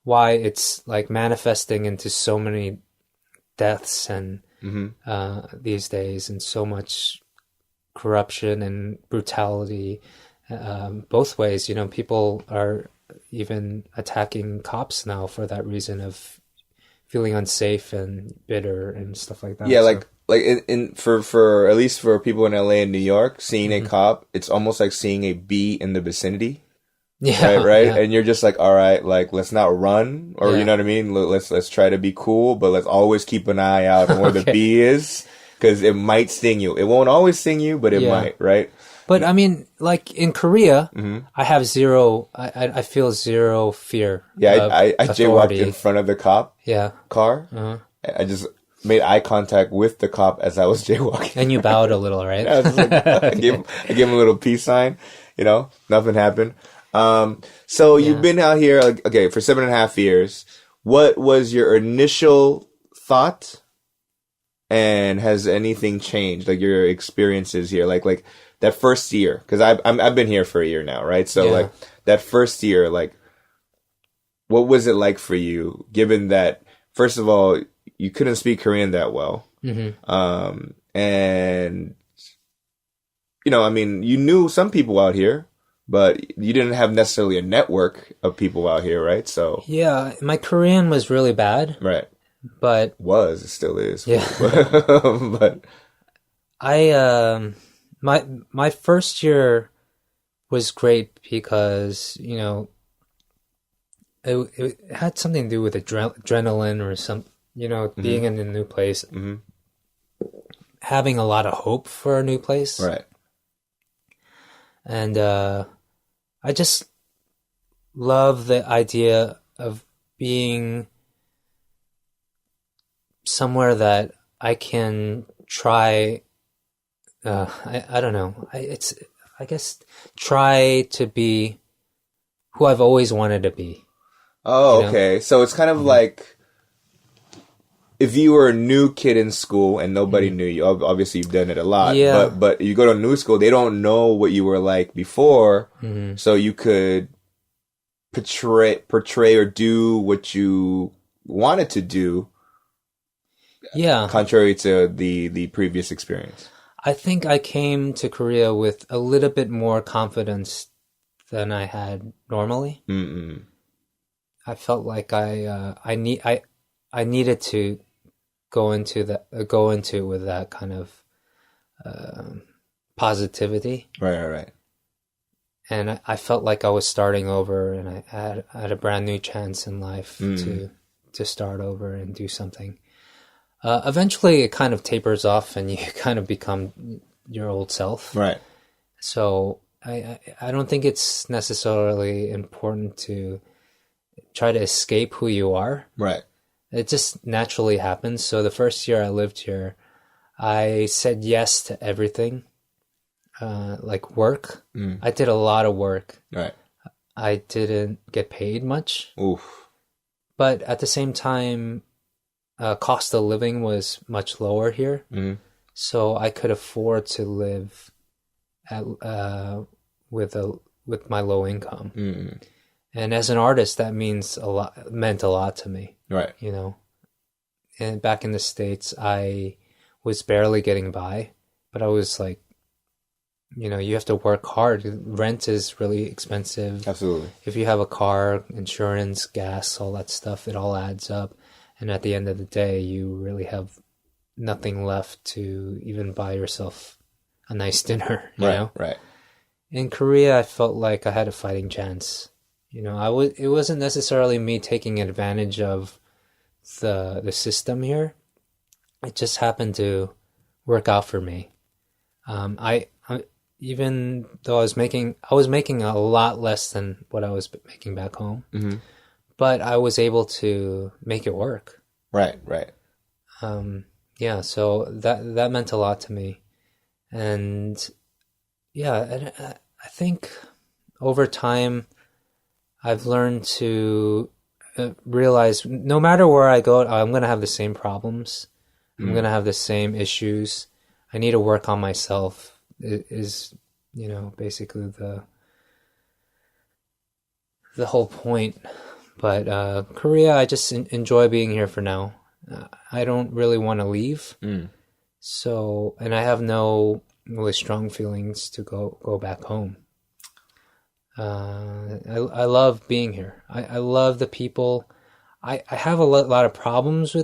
Speaker 2: why it's like manifesting into so many deaths and these days, and so much corruption and brutality, both ways. You know, people are even attacking cops now for that reason of feeling unsafe and bitter and stuff like that.
Speaker 1: Yeah, so. like for at least for people in LA and New York, seeing a cop, it's almost like seeing a bee in the vicinity. Yeah, right. Yeah. And you're just like, all right, like let's not run, or you know what I mean. Let's try to be cool, but let's always keep an eye out on where the bee is. Because it might sting you. It won't always sting you, but it might, right?
Speaker 2: But I mean, like in Korea, I have zero. I feel zero fear.
Speaker 1: Yeah, I jaywalked in front of the cop. Car. I just made eye contact with the cop as I was jaywalking.
Speaker 2: And you bowed a little, right?
Speaker 1: I was like, I gave him a little peace sign. You know, nothing happened. So you've been out here, like, okay, for 7.5 years. What was your initial thought? And has anything changed? Like your experiences here, like that first year, because I've been here for a year now, right? So like that first year, like what was it like for you? Given that, first of all, you couldn't speak Korean that well, and you know, I mean, you knew some people out here, but you didn't have necessarily a network of people out here, right? So
Speaker 2: yeah, my Korean was really bad.
Speaker 1: Right.
Speaker 2: But
Speaker 1: it still is.
Speaker 2: Yeah.
Speaker 1: But
Speaker 2: my first year was great because, you know, it had something to do with adrenaline or some, you know, being in a new place, having a lot of hope for a new place.
Speaker 1: Right.
Speaker 2: And I just love the idea of being somewhere that I can try. I don't know. I guess try to be who I've always wanted to be.
Speaker 1: Oh,
Speaker 2: you know?
Speaker 1: okay. So it's kind of like if you were a new kid in school and nobody knew you. Obviously, you've done it a lot.
Speaker 2: Yeah.
Speaker 1: But you go to a new school, they don't know what you were like before, so you could portray or do what you wanted to do.
Speaker 2: Yeah.
Speaker 1: Contrary to the previous experience.
Speaker 2: I think I came to Korea with a little bit more confidence than I had normally.
Speaker 1: Mm-mm.
Speaker 2: I felt like I needed to go into it with that kind of positivity.
Speaker 1: Right.
Speaker 2: And I felt like I was starting over, and I had a brand new chance in life to start over and do something. Eventually, it kind of tapers off, and you kind of become your old self.
Speaker 1: Right.
Speaker 2: So I don't think it's necessarily important to try to escape who you are.
Speaker 1: Right.
Speaker 2: It just naturally happens. So the first year I lived here, I said yes to everything, like work. I did a lot of work.
Speaker 1: Right.
Speaker 2: I didn't get paid much.
Speaker 1: Oof.
Speaker 2: But at the same time, cost of living was much lower here. So I could afford to live at with my low income. And as an artist, that meant a lot to me.
Speaker 1: Right.
Speaker 2: You know, and back in the States, I was barely getting by, but I was like, you know, you have to work hard. Rent is really expensive.
Speaker 1: Absolutely.
Speaker 2: If you have a car, insurance, gas, all that stuff, it all adds up. And at the end of the day, you really have nothing left to even buy yourself a nice dinner, you know?
Speaker 1: Right.
Speaker 2: In Korea, I felt like I had a fighting chance. You know, it wasn't necessarily me taking advantage of the system here. It just happened to work out for me. I even though I was making a lot less than what I was making back home, but I was able to make it work.
Speaker 1: Right.
Speaker 2: Yeah, so that meant a lot to me, and yeah, I think over time I've learned to realize no matter where I go, I'm going to have the same problems. I'm going to have the same issues. I need to work on myself is, you know, basically the whole point. But Korea, I just enjoy being here for now. I don't really want to leave. So, and I have no really strong feelings to go back home. I love being here. I love the people. I have a lot of problems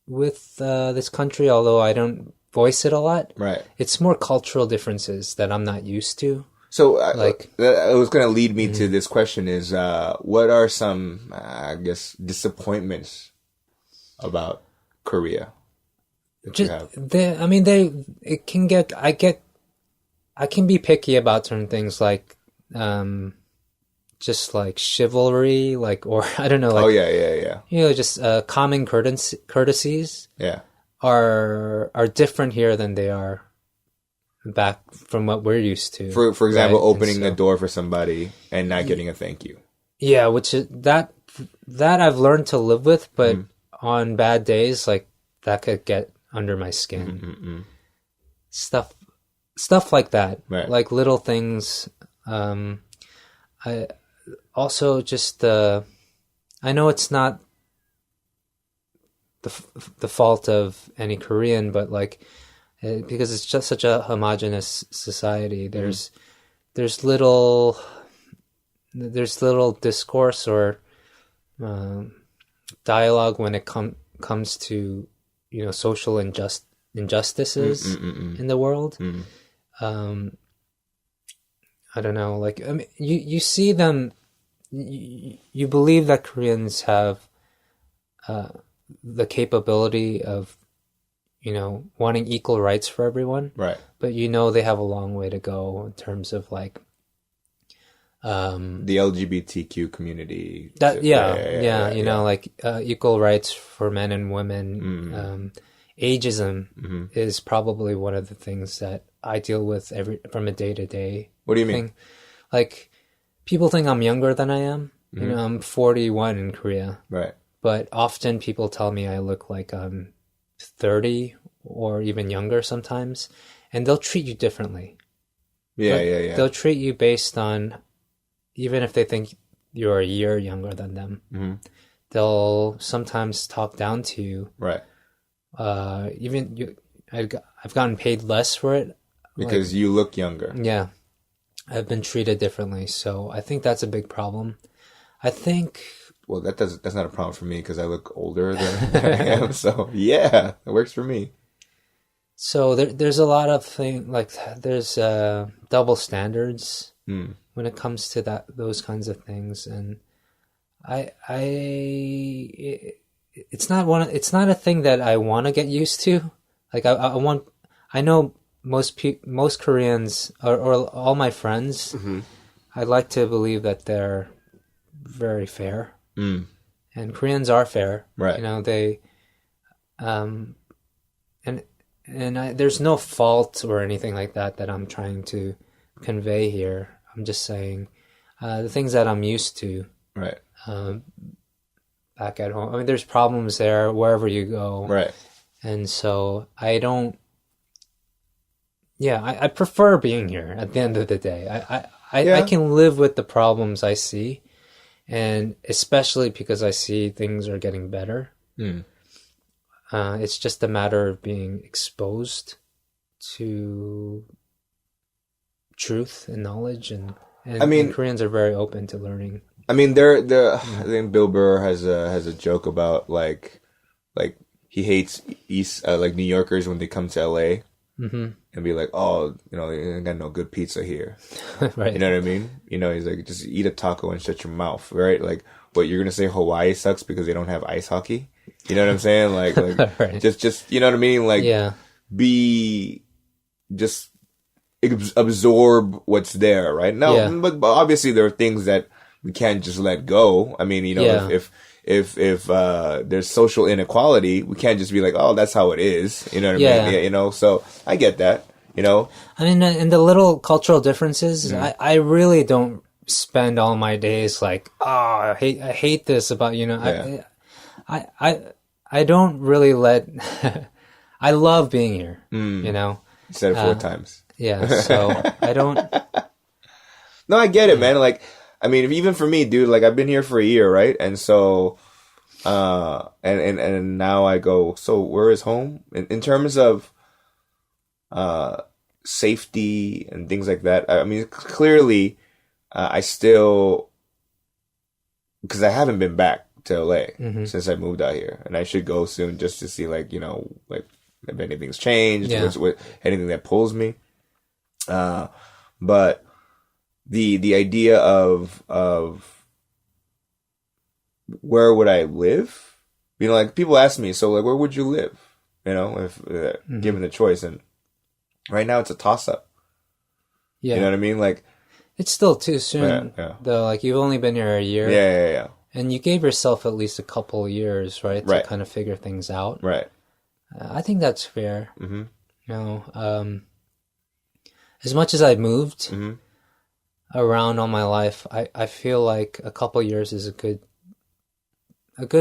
Speaker 2: with this country, although I don't voice it a lot.
Speaker 1: Right.
Speaker 2: It's more cultural differences that I'm not used to.
Speaker 1: So, it was going to lead me to this question: is what are some, I guess, disappointments about Korea that you have?
Speaker 2: It can get. I can be picky about certain things, like just like chivalry, like, or I don't know, like,
Speaker 1: oh yeah.
Speaker 2: You know, just common courtesies.
Speaker 1: Yeah.
Speaker 2: Are different here than they are back from what we're used to.
Speaker 1: For example, right? Opening the door for somebody and not getting a thank you.
Speaker 2: Yeah, which is that I've learned to live with, but on bad days, like, that could get under my skin. Stuff like that,
Speaker 1: right.
Speaker 2: Like little things. I also just I know it's not the fault of any Korean, but like because it's just such a homogenous society. There's little there's little discourse or dialogue when it comes to, you know, social injustices in the world. I don't know, like, I mean, you see them, you believe that Koreans have the capability of, you know, wanting equal rights for everyone.
Speaker 1: Right.
Speaker 2: But you know they have a long way to go in terms of like
Speaker 1: the LGBTQ community.
Speaker 2: You know, like equal rights for men and women. Ageism is probably one of the things that I deal with from a day-to-day.
Speaker 1: What do you mean?
Speaker 2: Like, people think I'm younger than I am. You know, I'm 41 in Korea.
Speaker 1: Right.
Speaker 2: But often people tell me I look like I'm 30 or even younger sometimes, and they'll treat you differently. Yeah. They'll treat you based on, even if they think you're a year younger than them, they'll sometimes talk down to you.
Speaker 1: Right.
Speaker 2: I've gotten paid less for it.
Speaker 1: Because you look younger.
Speaker 2: Yeah. I've been treated differently. So I think that's a big problem. I think...
Speaker 1: Well, that's not a problem for me because I look older than I am. So, yeah, it works for me.
Speaker 2: So there's a lot of things, like there's double standards when it comes to those kinds of things. And it's not a thing that I want to get used to. Like I know most Koreans or all my friends, I'd like to believe that they're very fair. And Koreans are fair.
Speaker 1: Right.
Speaker 2: You know, they, there's no fault or anything like that I'm trying to convey here. I'm just saying, the things that I'm used to. Right. Back at home. I mean, there's problems there wherever you go. Right. And so I prefer being here at the end of the day. I can live with the problems I see, and especially because I see things are getting better. It's just a matter of being exposed to truth and knowledge, and I mean, Koreans are very open to learning. I mean, I think Bill Burr has a joke about like he hates like New Yorkers when they come to LA and be like, oh, you know, they ain't got no good pizza here. Right. You know what I mean? You know, he's like, just eat a taco and shut your mouth, right? Like, what, you're gonna say Hawaii sucks because they don't have ice hockey? You know what I'm saying? Like right. just you know what I mean? Like, just absorb what's there, right? No, but obviously there are things that we can't just let go. I mean, you know, if there's social inequality, we can't just be like, oh, that's how it is. You know what I mean? Yeah, you know, so I get that, you know. I mean, in the little cultural differences, I really don't spend all my days like, oh, I hate this about, you know, I don't really let, I love being here, you know. You said it 4 times. Yeah, so I don't. No, I get it, man. Like, I mean, even for me, dude, like I've been here for a year, right? And so, and now I go, so where is home? In terms of, safety and things like that. I mean, clearly, I still, because I haven't been back to LA since I moved out here, and I should go soon just to see, like, you know, like if anything's changed, anything that pulls me. But the idea of where would I live? You know, like people ask me, so like, where would you live? You know, if given the choice, and right now it's a toss up. Yeah, you know what I mean? Like, it's still too soon. Though, like you've only been here a year. Yeah. And you gave yourself at least a couple of years, right, to kind of figure things out. Right. I think that's fair. You know, as much as I've moved around all my life, I feel like a couple of years is a good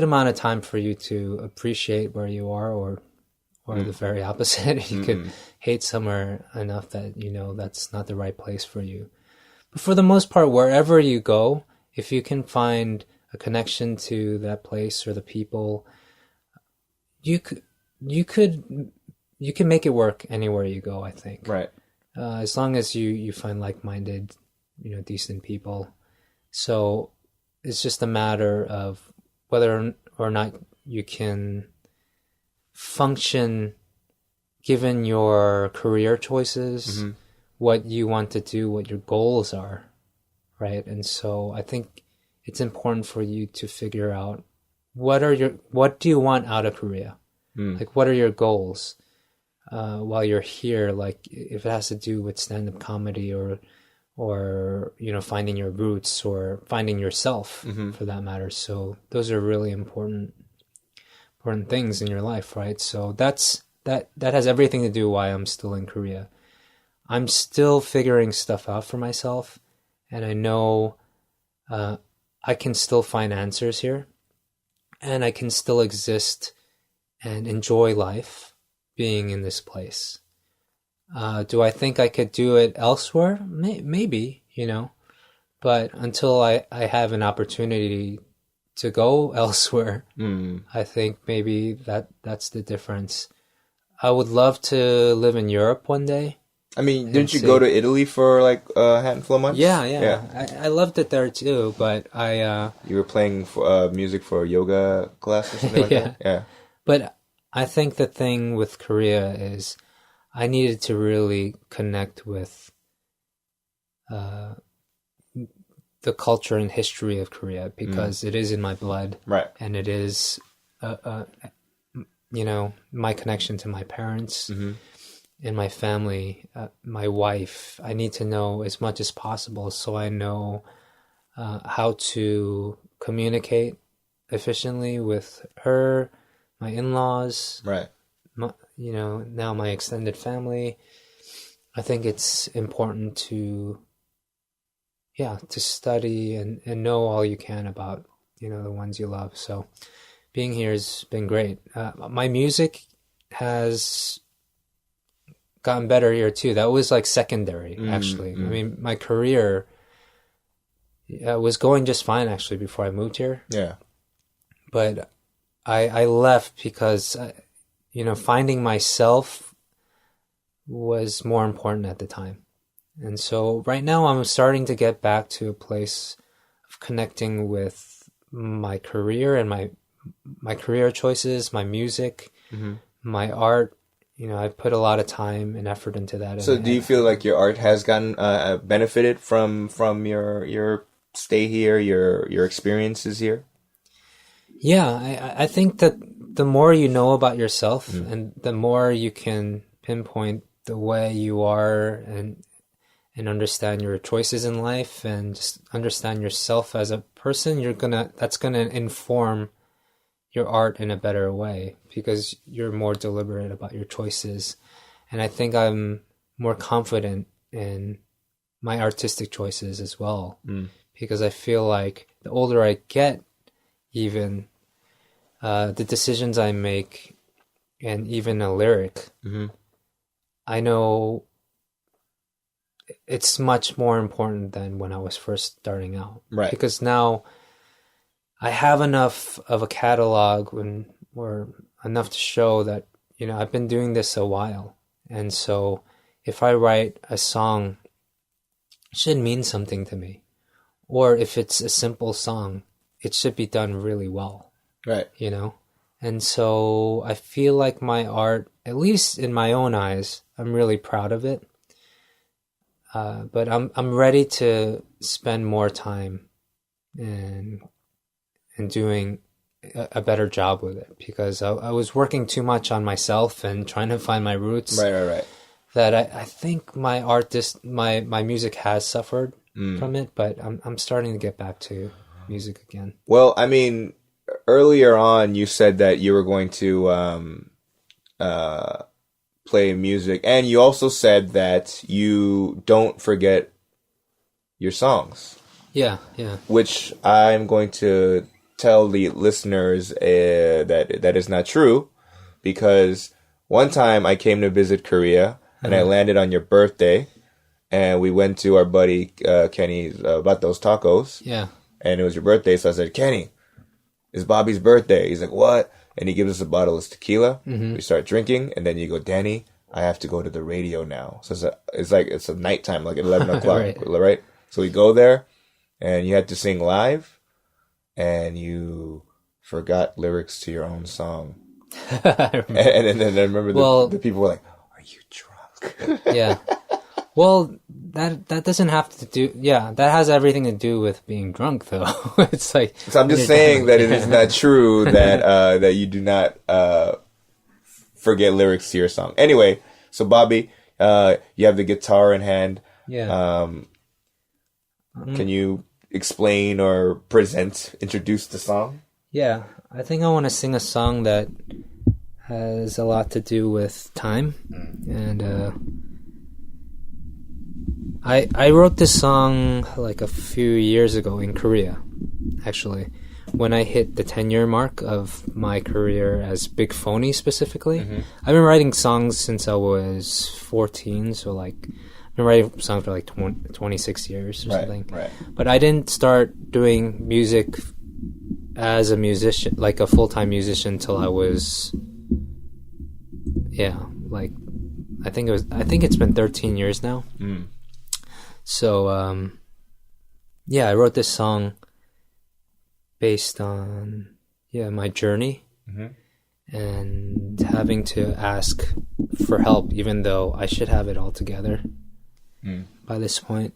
Speaker 2: amount of time for you to appreciate where you are, or the very opposite. You could hate somewhere enough that, you know, that's not the right place for you. But for the most part, wherever you go, if you can find a connection to that place or the people, you can make it work anywhere you go, I think. Right. As long as you find like-minded, you know, decent people. So it's just a matter of whether or not you can function given your career choices, what you want to do, what your goals are, right? And so I think it's important for you to figure out what do you want out of Korea? Like, what are your goals while you're here? Like, if it has to do with stand-up comedy or finding your roots or finding yourself for that matter. So those are really important things in your life, right? So that has everything to do why I'm still in Korea. I'm still figuring stuff out for myself, and I know I can still find answers here, and I can still exist and enjoy life being in this place. Do I think I could do it elsewhere? Maybe, but until I have an opportunity to go elsewhere, I think maybe that's the difference. I would love to live in Europe one day.
Speaker 1: I mean, didn't you go to Italy for like a handful of months?
Speaker 2: Yeah. I loved it there too, but
Speaker 1: You were playing music for yoga class or something like that? Yeah.
Speaker 2: But I think the thing with Korea is I needed to really connect with the culture and history of Korea because it is in my blood.
Speaker 1: Right.
Speaker 2: And it is, my connection to my parents and my family, my wife. I need to know as much as possible so I know how to communicate efficiently with her, my in-laws,
Speaker 1: right.
Speaker 2: Now my extended family. I think it's important to study and know all you can about, the ones you love. So being here has been great. My music has gotten better here too. That was like secondary, actually. I mean, my career was going just fine actually before I moved here.
Speaker 1: Yeah.
Speaker 2: But I left because, finding myself was more important at the time. And so right now I'm starting to get back to a place of connecting with my career and my career choices, my music, my art. I've put a lot of time and effort into that.
Speaker 1: So do you feel like your art has gotten benefited from your stay here, your experiences here?
Speaker 2: Yeah, I think that the more you know about yourself and the more you can pinpoint the way you are and understand your choices in life and just understand yourself as a person, that's gonna inform your art in a better way because you're more deliberate about your choices. And I think I'm more confident in my artistic choices as well because I feel like the older I get, even the decisions I make and even a lyric, I know it's much more important than when I was first starting out.
Speaker 1: Right.
Speaker 2: Because now I have enough of a catalog or enough to show that, I've been doing this a while. And so if I write a song, it should mean something to me. Or if it's a simple song, it should be done really well.
Speaker 1: Right.
Speaker 2: And so I feel like my art, at least in my own eyes, I'm really proud of it. But I'm ready to spend more time and doing a better job with it because I was working too much on myself and trying to find my roots.
Speaker 1: Right.
Speaker 2: That I think my my music has suffered from it, but I'm starting to get back to music again.
Speaker 1: Well, I mean, earlier on you said that you were going to play music, and you also said that you don't forget your songs.
Speaker 2: Yeah.
Speaker 1: Which I'm going to tell the listeners that is not true, because one time I came to visit Korea and I landed on your birthday, and we went to our buddy Kenny's Bato's Tacos.
Speaker 2: Yeah.
Speaker 1: And it was your birthday, so I said, Kenny, it's Bobby's birthday. He's like, what? And he gives us a bottle of tequila. We start drinking, and then you go, Danny, I have to go to the radio now. So it's a nighttime, like at 11 o'clock, right? So we go there, and you had to sing live, and you forgot lyrics to your own song. and then I remember the people were like, "Are you drunk?"
Speaker 2: Yeah. Well, that doesn't have to do. Yeah, that has everything to do with being drunk, though. It's like.
Speaker 1: So I'm just saying that it is not true that that you do not forget lyrics to your song. Anyway, so Bobby, you have the guitar in hand.
Speaker 2: Yeah.
Speaker 1: Can you explain or introduce the song?
Speaker 2: Yeah, I think I want to sing a song that has a lot to do with time, and I wrote this song like a few years ago in Korea, actually, when I hit the 10-year mark of my career as Big Phony specifically. I've been writing songs since I was 14, so like I've been writing songs for like 26 years or something.
Speaker 1: Right.
Speaker 2: But I didn't start doing music as a musician, like a full-time musician, till I was, like I think it's been 13 years now. So I wrote this song based on my journey and having to ask for help, even though I should have it all together by this point.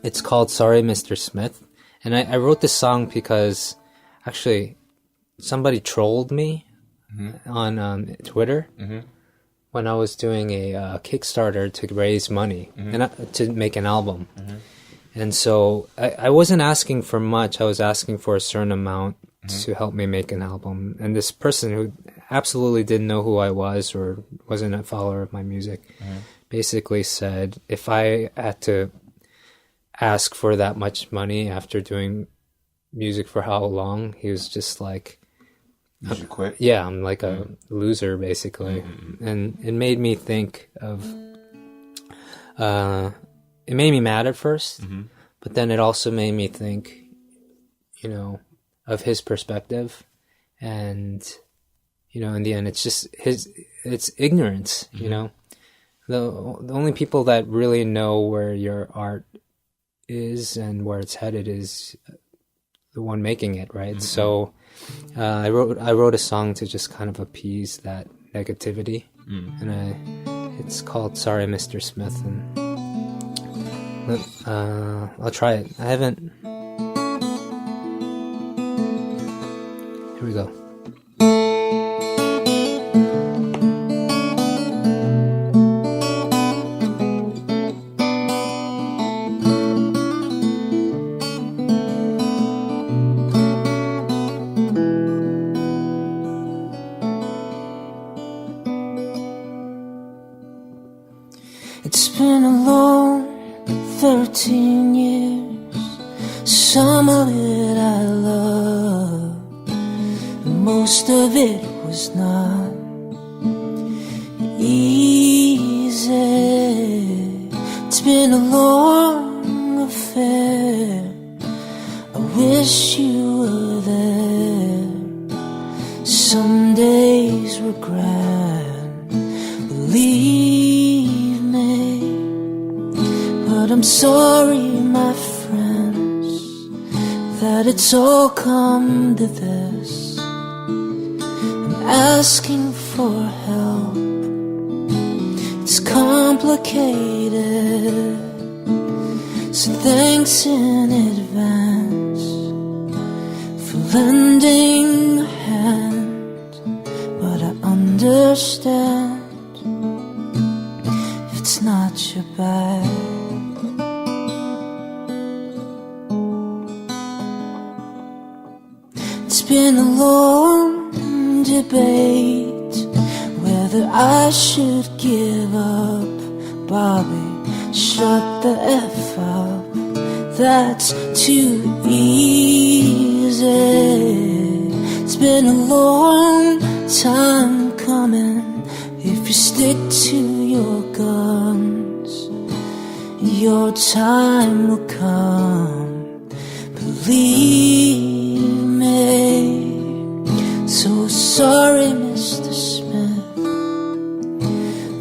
Speaker 2: It's called Sorry Mr. Smith, and I wrote this song because actually somebody trolled me on Twitter when I was doing a Kickstarter to raise money and to make an album. And so I wasn't asking for much. I was asking for a certain amount to help me make an album. And this person who absolutely didn't know who I was or wasn't a follower of my music basically said if I had to ask for that much money after doing music for how long, he was just like,
Speaker 1: you should quit?
Speaker 2: Yeah, I'm like a loser, basically. And it made me think of... it made me mad at first, but then it also made me think, of his perspective. And, in the end, it's just it's ignorance, The only people that really know where your art is and where it's headed is the one making it, right? So I wrote a song to just kind of appease that negativity, and it's called Sorry Mr. Smith, and I'll try it. I haven't. Here we go.
Speaker 3: It's been a long 13 years. Some of it I loved, and most of it was not easy. It's been a long affair. I wish you were there. Some days were grand, believe me, but I'm sorry, my friends, that it's all come to this. I'm asking for help. It's complicated, so thanks in advance for lending a hand. But I understand if it's not your bag. It's been a long debate whether I should give up. Bobby, shut the F up. That's too easy. It's been a long time coming. If you stick to your guns, your time will come, believe me. So sorry, Mr. Smith,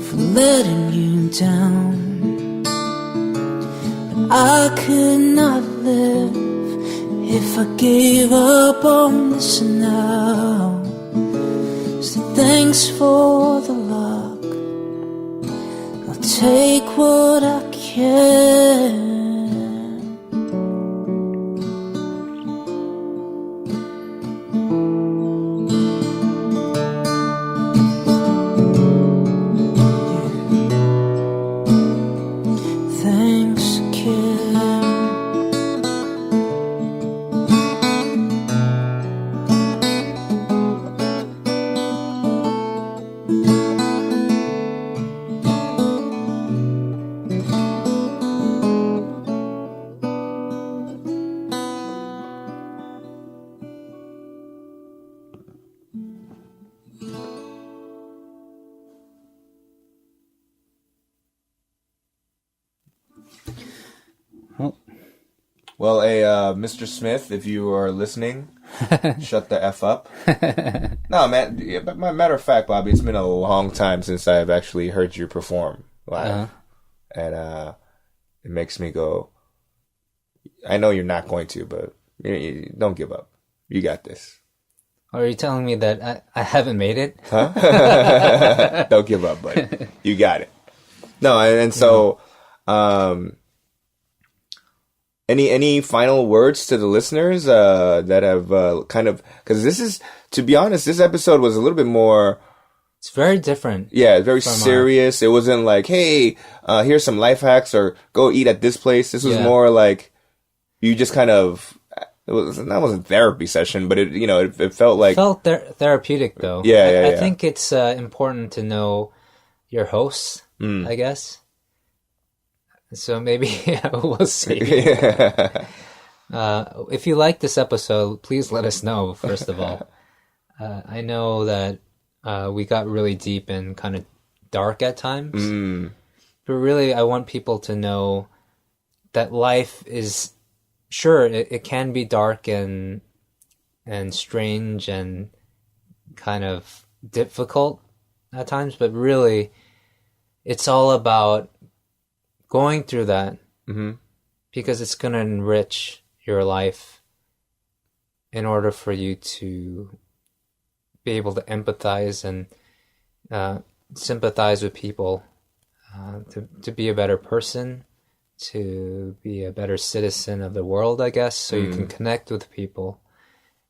Speaker 3: for letting you down. But I could not live if I gave up on this now. So thanks for the luck, I'll take what I can. Thanks, kid.
Speaker 1: Well, Mr. Smith, if you are listening, shut the F up. No, man. Yeah, but matter of fact, Bobby, it's been a long time since I've actually heard you perform live, and it makes me go. I know you're not going to, but don't give up. You got this.
Speaker 2: Are you telling me that I haven't made it?
Speaker 1: Huh? Don't give up, buddy. You got it. No, and so. Any final words to the listeners that have kind of, because this is, to be honest, this episode was a little bit more.
Speaker 2: It's very different.
Speaker 1: Yeah, very serious. It wasn't like, hey, here's some life hacks or go eat at this place. This was more like you just kind of. That wasn't therapy session, but it felt like.
Speaker 2: It felt therapeutic though.
Speaker 1: Yeah,
Speaker 2: I think it's important to know your hosts, I guess. So maybe we'll see. If you like this episode, please let us know, first of all. I know that we got really deep and kind of dark at times. But really, I want people to know that life is, sure, it can be dark and strange and kind of difficult at times, but really, it's all about going through that because it's going to enrich your life in order for you to be able to empathize and sympathize with people, to be a better person, to be a better citizen of the world, I guess, so you can connect with people.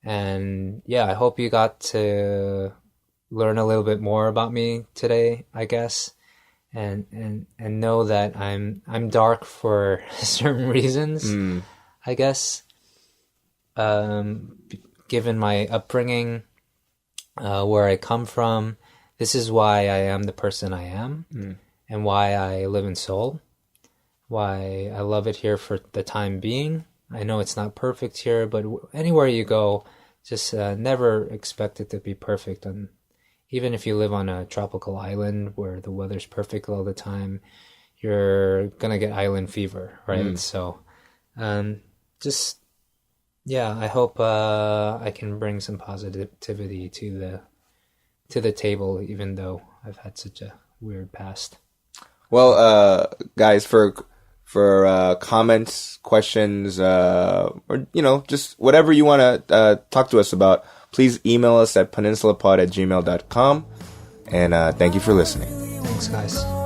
Speaker 2: And yeah, I hope you got to learn a little bit more about me today, I guess. And know that I'm dark for certain reasons, I guess. Given my upbringing, where I come from, this is why I am the person I am, and why I live in Seoul, why I love it here for the time being. I know it's not perfect here, but anywhere you go, just never expect it to be perfect. And even if you live on a tropical island where the weather's perfect all the time, you're going to get island fever, right? So I hope I can bring some positivity to the table, even though I've had such a weird past.
Speaker 1: Well, guys, for comments, questions, or, just whatever you want to talk to us about, please email us at peninsulapod@gmail.com. And thank you for listening.
Speaker 2: Thanks, guys.